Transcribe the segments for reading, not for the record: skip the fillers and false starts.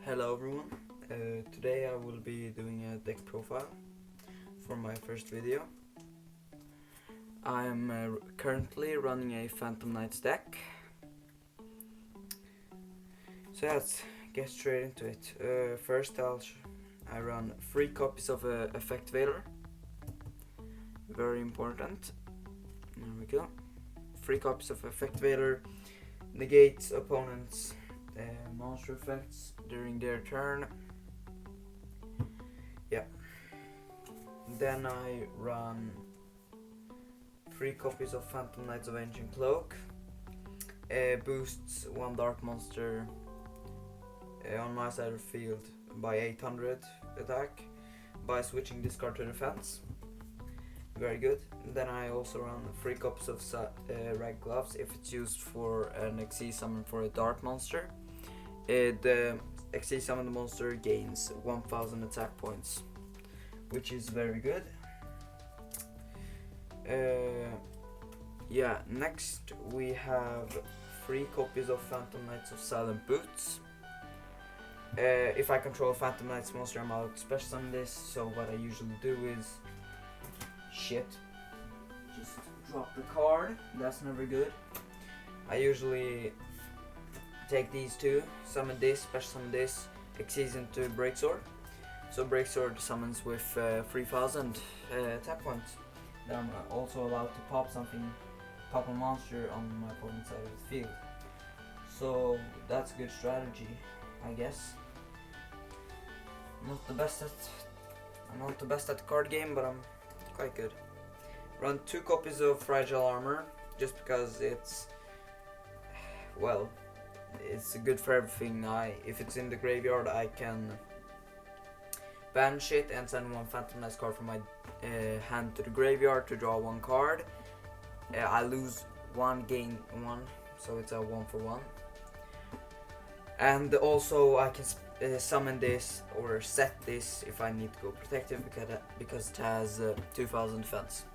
Hello everyone, today I will be doing a deck profile for my first video. I am currently running a Phantom Knights deck. So let's get straight into it. First I run 3 copies of Effect Veiler. Very important. There we go. 3 copies of Effect Veiler negates opponents' monster effects during their turn. Yeah. Then I run 3 copies of Phantom Knights of Ancient Cloak. Boosts 1 dark monster on my side of the field by 800 attack by switching this card to defense. Very good. Then I also run 3 copies of Rag Gloves if it's used for an Xyz summon for a dark monster. The Xyz summoned monster gains 1000 attack points, which is very good. Next we have 3 copies of Phantom Knights of Silent Boots. If I control a Phantom Knights monster, I'm allowed to special summon this, so what I usually do is just drop the card. That's never good. I usually take these 2, summon this, special summon this, Xyz into Breaksword. So Breaksword summons with 3000 attack points. Then I'm also allowed to pop a monster on my opponent's side of the field. So that's a good strategy, I guess. I'm not the best at the card game, but I'm quite good. Run 2 copies of Fragile Armor, just because it's good for everything. If it's in the graveyard, I can banish it and send 1 Phantom Knights card from my hand to the graveyard to draw 1 card. I lose 1, gain 1, so it's a 1-for-1. And also I can summon this or set this if I need to go protective because it has 2000 defense.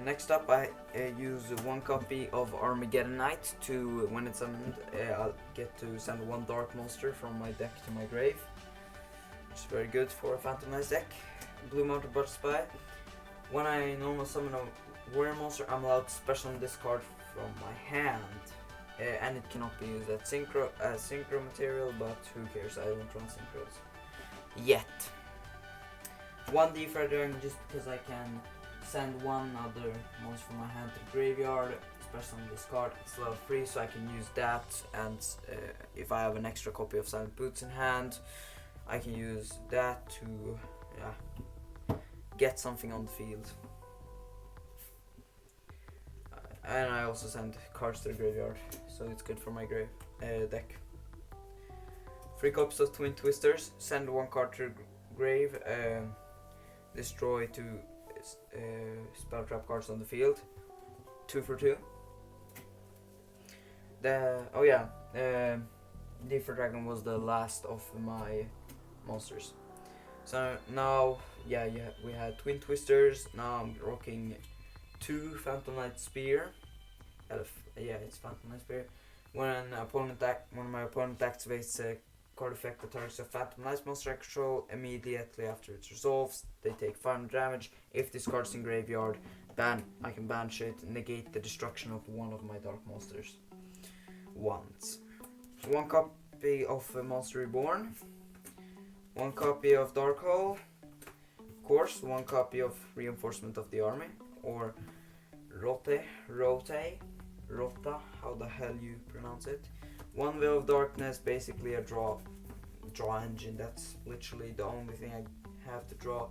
Next up, I use 1 copy of Armageddon Knight to, when it's summoned, I'll get to send 1 dark monster from my deck to my grave, which is very good for a Phantom Knights deck. Blue Mountain Butcher Spy. When I normal summon a warrior monster, I'm allowed to special summon this card from my hand, and it cannot be used as synchro material, but who cares, I don't run synchros yet. 1 Defra Dragon, just because I can send 1 other monster from my hand to the graveyard, special on this card. It's level 3, so I can use that, and if I have an extra copy of Silent Boots in hand, I can use that to get something on the field. And I also send cards to the graveyard, so it's good for my deck. 3 copies of Twin Twisters, send 1 card to the grave, destroy 2 spell trap cards on the field, 2 for 2. Defra Dragon was the last of my monsters. So now, we had Twin Twisters. Now I'm rocking 2 Phantom Knight Spear. It's Phantom Knight Spear. When my opponent activates a card effect that targets a Phantom Knight monster I control, immediately after it resolves, they take 500 damage. If this card's in graveyard, I can banish it, negate the destruction of 1 of my dark monsters once. 1 copy of Monster Reborn, 1 copy of Darkhold, of course, 1 copy of Reinforcement of the Army, or Rota, how the hell you pronounce it. 1 Veil of Darkness, basically a draw engine. That's literally the only thing I have to draw.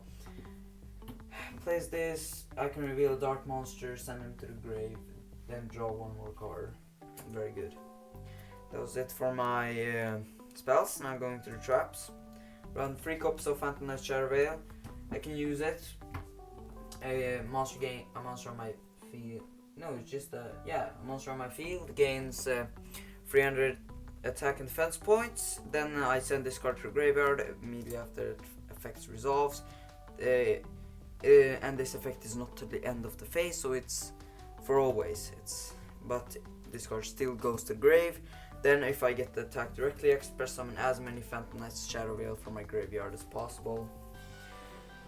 Place this, I can reveal a dark monster, send him to the grave, then draw 1 more card. Very good. That was it for my spells. Now going to the traps. Run 3 copies of Phantom Knight Shadow Veil. I can use it. A monster on my field. No, it's just a monster on my field gains 300 attack and defense points. Then I send this card to the graveyard immediately after it effect resolves. And this effect is not to the end of the phase, so it's for always. But this card still goes to the grave. Then if I get the attack directly, I express summon as many Phantom Knight's Shadow Veil from my graveyard as possible.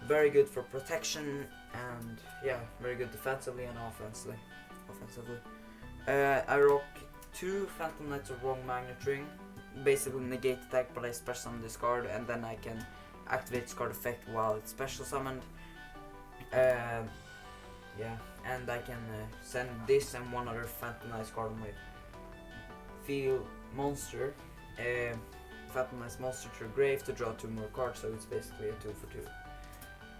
Very good for protection, and yeah, very good defensively and offensively. I rock 2 Phantom Knights of Wrong Magnet Ring. Basically negate attack, but I special summon this card, and then I can activate this card effect while it's special summoned. Yeah, and I can send this and one other Phantom Knights card on my field monster, Phantom Knights monster to grave to draw 2 more cards, so it's basically a 2 for 2,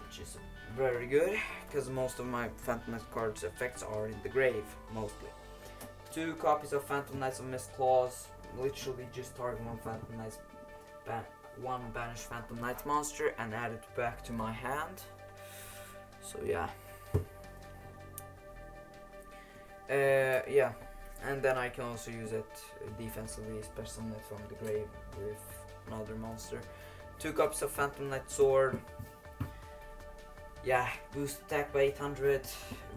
which is very good because most of my Phantom Knights cards effects are in the grave mostly. 2 copies of Phantom Knights of Mist Claws, literally just target one Phantom Knights, one banished Phantom Knight monster and add it back to my hand. So yeah. Yeah, and then I can also use it defensively, special summon it from the grave with another monster. 2 copies of Phantom Knight Sword. Yeah, boost attack by 800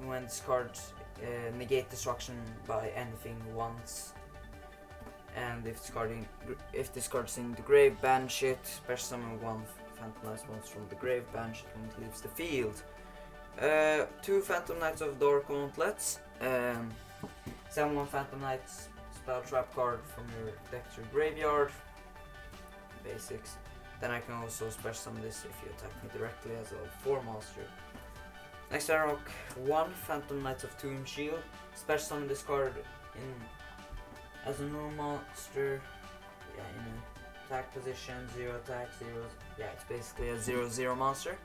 when this card negate destruction by anything once. And if this card is in the grave, banish it. Special summon 1 Phantom Knight monster from the grave, banish it when it leaves the field. 2 Phantom Knights of Dark Gauntlets. Send 1 Phantom Knight's spell trap card from your deck to your graveyard. Basics. Then I can also special summon this if you attack me directly as a 4 monster. Next I rock 1 Phantom Knights of Tomb Shield. Special summon this card as a normal monster. Yeah, in an attack position, 0 attack, 0. Yeah, it's basically a 0/0 monster.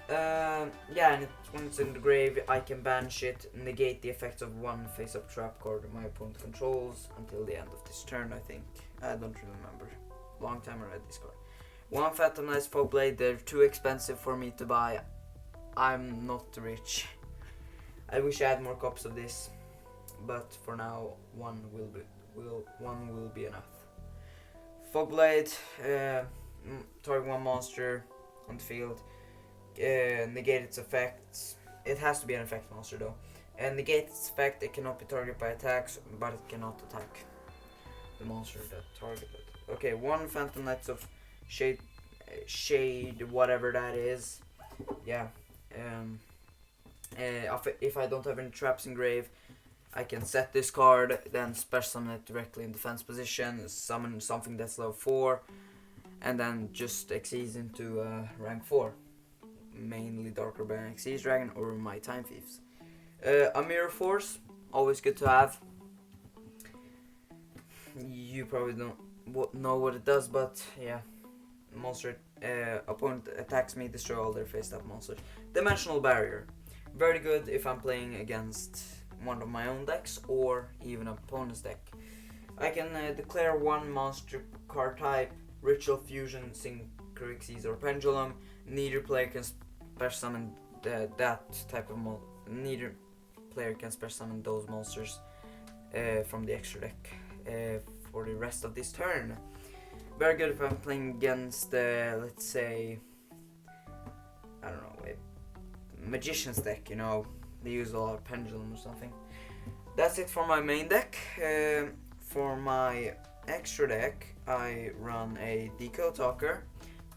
Yeah, and when it's in the grave, I can banish it, negate the effects of 1 face-up trap card my opponent controls until the end of this turn, I think. I don't remember. Long time I read this card. 1 Phantom Knight's Fogblade, they're too expensive for me to buy. I'm not rich. I wish I had more copies of this, but for now, one will be enough. Fogblade, target 1 monster on the field. Negate its effects. It has to be an effect monster though. And negate its effect, it cannot be targeted by attacks, but it cannot attack the monster that targeted. Okay, 1 Phantom Knights of Shade, whatever that is. Yeah. If I don't have any traps in grave, I can set this card, then special summon it directly in defense position, summon something that's level 4, and then just Xyz into rank 4. Mainly Dark Rebellion Xyz Dragon or my Time Thieves. A Mirror Force, always good to have. You probably don't know what it does, but yeah. Monster opponent attacks me, destroy all their face-up monsters. Dimensional Barrier, very good if I'm playing against one of my own decks or even an opponent's deck. I can declare 1 monster card type, Ritual Fusion, Synchro Xyz or Pendulum. Neither player can special summon that type of neither player can special summon those monsters from the extra deck for the rest of this turn. Very good if I'm playing against, let's say, I don't know, a Magician's deck, you know, they use a lot of Pendulum or something. That's it for my main deck. For my extra deck, I run a Decode Talker.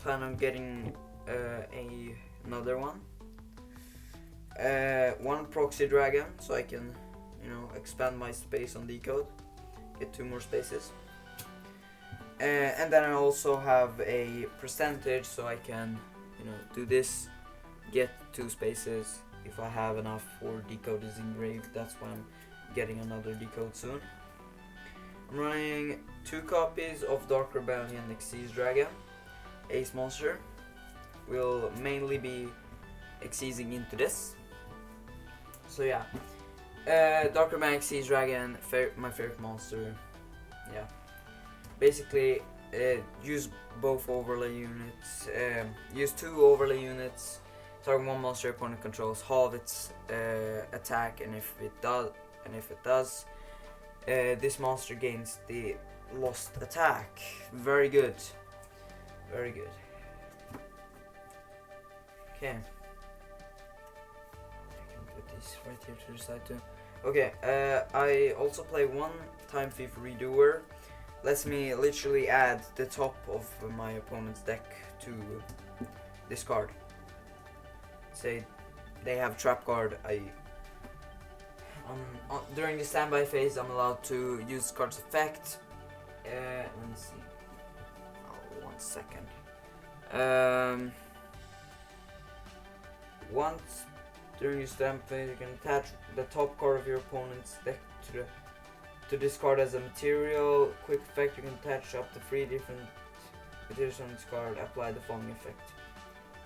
Plan on getting another one. 1 Proxy Dragon, so I can, you know, expand my space on Decode. Get 2 more spaces. And then I also have a percentage, so I can, you know, do this, get 2 spaces. If I have enough for Decode is engraved, that's why I'm getting another Decode soon. I'm running 2 copies of Dark Rebellion Xyz Dragon. Ace monster will mainly be Xyzing into this. So yeah, Dark Rebellion Xyz Dragon, my favorite monster. Yeah. Basically, use both overlay units. Use 2 overlay units. Target 1 monster opponent controls, halve its attack, and if it does, this monster gains the lost attack. Very good. Very good. Okay. I can put this right here to the side too. Okay, I also play one Time Thief Redoer. Lets me literally add the top of my opponent's deck to this card. Say they have trap card. During the standby phase, I'm allowed to use card's effect. Let me see. Oh, 1 second. Once during your stand phase, you can attach the top card of your opponent's deck to this card as a material. Quick effect: you can attach up to 3 different materials on this card. Apply the following effect: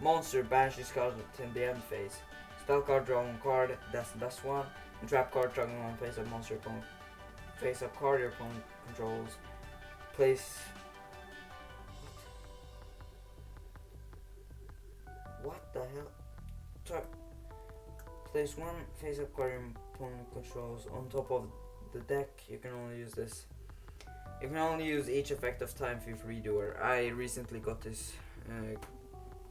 monster, banish this card in the end phase. Spell card, draw 1 card. That's the best one. And trap card, target 1 face up monster opponent. Face up card your opponent controls. Place. What the hell? Place 1 face up card your opponent controls on top of the deck. You can only use this. You can only use each effect of Time Thief Redoer. I recently got this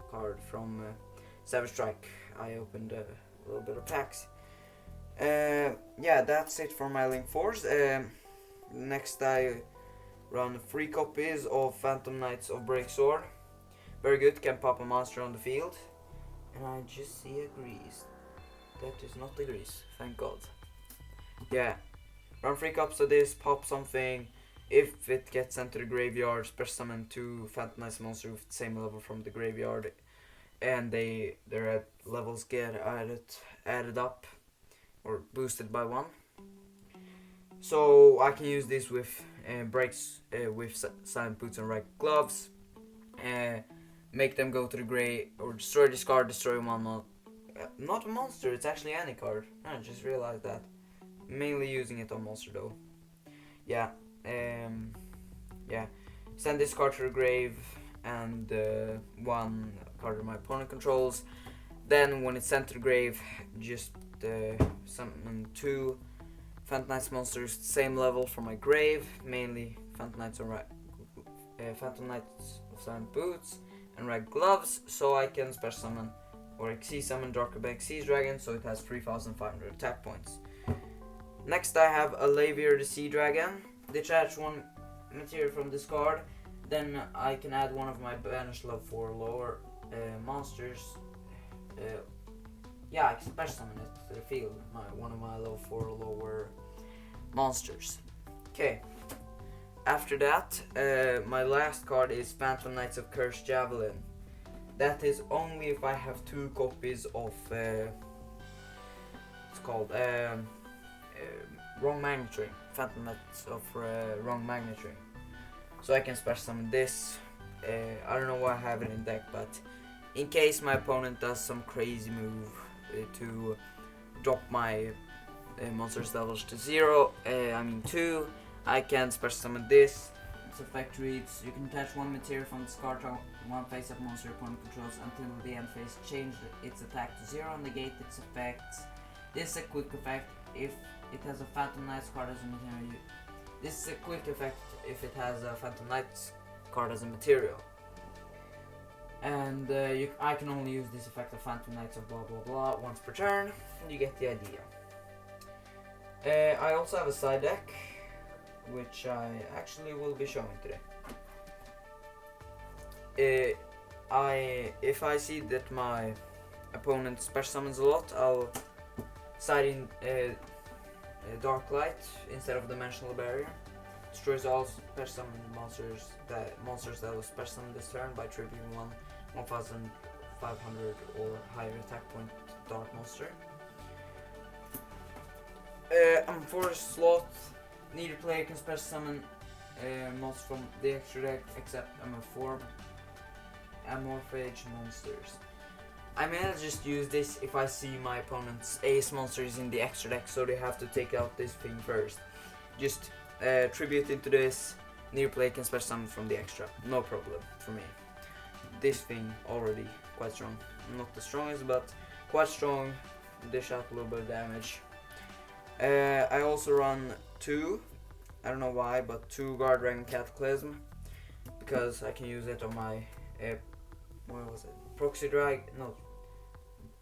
card from Savage Strike. I opened a little bit of packs. Yeah, that's it for my Link Force. Next I run 3 copies of Phantom Knights of Breaksword. Very good, can pop a monster on the field. And I just see a grease. That is not the grease, thank God. Yeah, run 3 copies of this, pop something. If it gets sent to the graveyard, special summon 2 Phantom Knights monsters with the same level from the graveyard. And their levels get added up or boosted by 1. So I can use this with breaks with silent boots and red gloves. Make them go to the grave or destroy this card, destroy one. Not a monster, it's actually any card. I just realized that. Mainly using it on monster though. Yeah. Yeah. Send this card to the grave and 1 card that my opponent controls. Then when it's sent to the grave, just summon 2 Phantom Knights monsters, same level from my grave, mainly Phantom Knights Phantom Knights of Silent Boots and red gloves, so I can special summon or Xyz summon Darkerbank Sea Dragon, so it has 3,500 attack points. Next I have a Lavier the Sea Dragon. Detach 1 material from this card, then I can add one of my banished level 4 lower monsters. Yeah, I can special summon it to the field, one of my level 4 lower monsters. Okay. After that, my last card is Phantom Knights of Cursed Javelin. That is only if I have 2 copies of it's called Wrong Magnitude. Phantom Knights of Wrong Magnitude. So I can special summon this. I don't know why I have it in deck, but in case my opponent does some crazy move to drop my monster's levels to 2, I can special summon this. Its effect reads: you can attach 1 material from this card to 1 face-up monster your opponent controls until the end phase. Change its attack to 0 and negate its effects. This is a quick effect if it has a Phantom Knights card as a material. This is a quick effect if it has a Phantom Knights card as a material. And I can only use this effect of Phantom Knights of blah blah blah once per turn. You get the idea. I also have a side deck, which I actually will be showing today. If I see that my opponent special summons a lot, I'll side in Dark Light instead of Dimensional Barrier. Destroys all special summon monsters that will special summon this turn by triggering 1,500 or higher attack point Dark monster. I'm for a slot. Neither player can special summon monsters from the extra deck except Amorphage monsters. I may just use this if I see my opponent's ace monsters in the extra deck, so they have to take out this thing first. Just tribute into this. Neither player can special summon from the extra. No problem for me. This thing already quite strong. Not the strongest, but quite strong. Dish out a little bit of damage. I also run 2, I don't know why, but 2 Guard Dragon Cataclysm, because I can use it on my what was it? Proxy Dragon, no,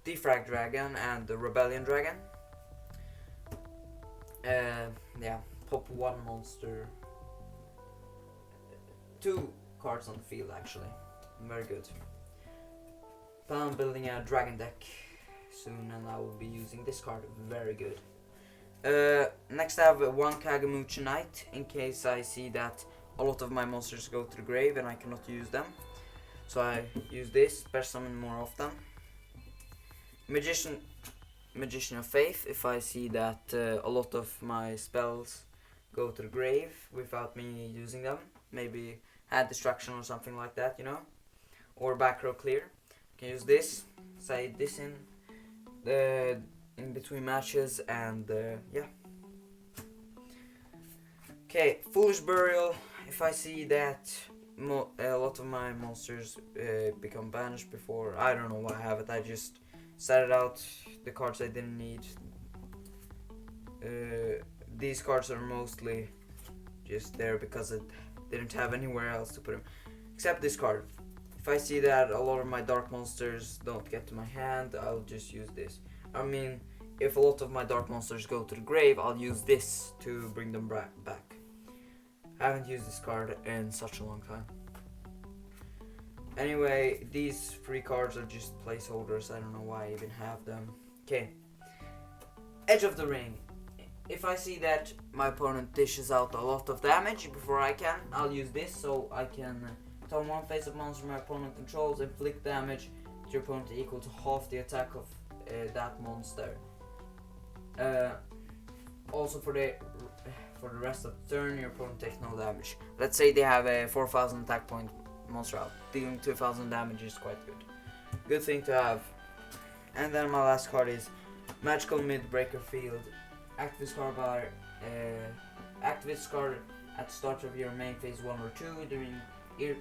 Defrag Dragon and the Rebellion Dragon. Yeah, pop one monster. 2 cards on the field actually. Very good. Plan on building a dragon deck soon, and I will be using this card. Very good. Next I have 1 Kagamucha Knight, in case I see that a lot of my monsters go to the grave and I cannot use them. So I use this, special summon more often. Magician of Faith, if I see that a lot of my spells go to the grave without me using them. Maybe add distraction or something like that, you know. Or back row clear. Can use this, say this in between matches, and yeah. Okay, Foolish Burial. If I see that a lot of my monsters become banished before, I don't know why I have it. I just started out the cards I didn't need. These cards are mostly just there because I didn't have anywhere else to put them, except this card. If I see that a lot of my dark monsters don't get to my hand, I'll just use this. I mean, if a lot of my dark monsters go to the grave, I'll use this to bring them back. I haven't used this card in such a long time. Anyway, these 3 cards are just placeholders. I don't know why I even have them. Okay. Edge of the Ring. If I see that my opponent dishes out a lot of damage before I can, I'll use this so I can turn 1 face-up monster my opponent controls, inflict damage to your opponent equal to half the attack of that monster. Also for the rest of the turn, your opponent takes no damage. Let's say they have a 4000 attack point monster out. Dealing 2000 damage is quite good. Good thing to have. And then my last card is Magical Midbreaker Field. Activate this card at the start of your main phase 1 or 2. During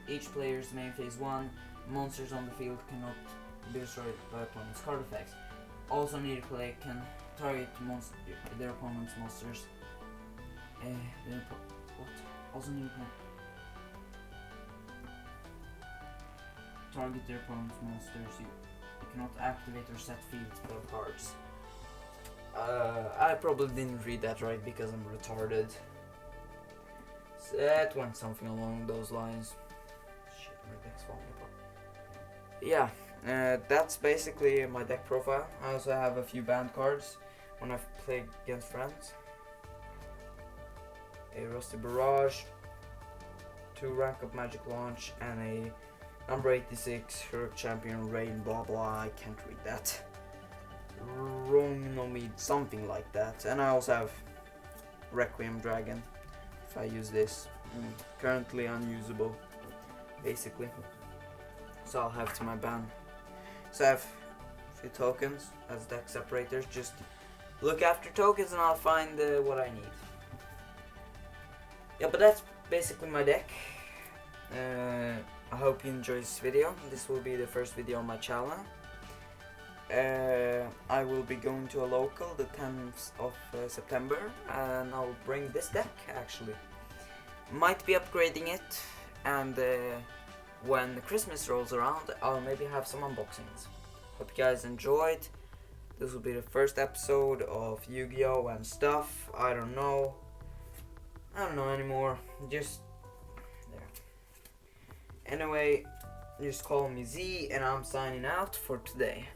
each player's main phase 1, monsters on the field cannot be destroyed by opponent's card effects. Also, neither player can target their opponent's monsters. Also, neither can target their opponent's monsters. You cannot activate or set field spell cards. I probably didn't read that right because I'm retarded. So it went something along those lines. Shit, my deck's falling apart. Yeah, that's basically my deck profile. I also have a few banned cards when I play against friends. A Rusty Barrage, 2 rank up Magic Launch, and a number 86 Heroic Champion Rain blah blah. I can't read that. Rongnomid, something like that. And I also have Requiem Dragon if I use this. Currently unusable, basically. So I'll have to my ban. So I have a few tokens as deck separators. Just look after tokens and I'll find what I need. Yeah, but that's basically my deck. I hope you enjoyed this video. This will be the first video on my channel. I will be going to a local the 10th of September, and I'll bring this deck actually. Might be upgrading it, and when Christmas rolls around, I'll maybe have some unboxings. Hope you guys enjoyed. This will be the first episode of Yu-Gi-Oh! And stuff. I don't know anymore. Just there. Anyway, just call me Z, and I'm signing out for today.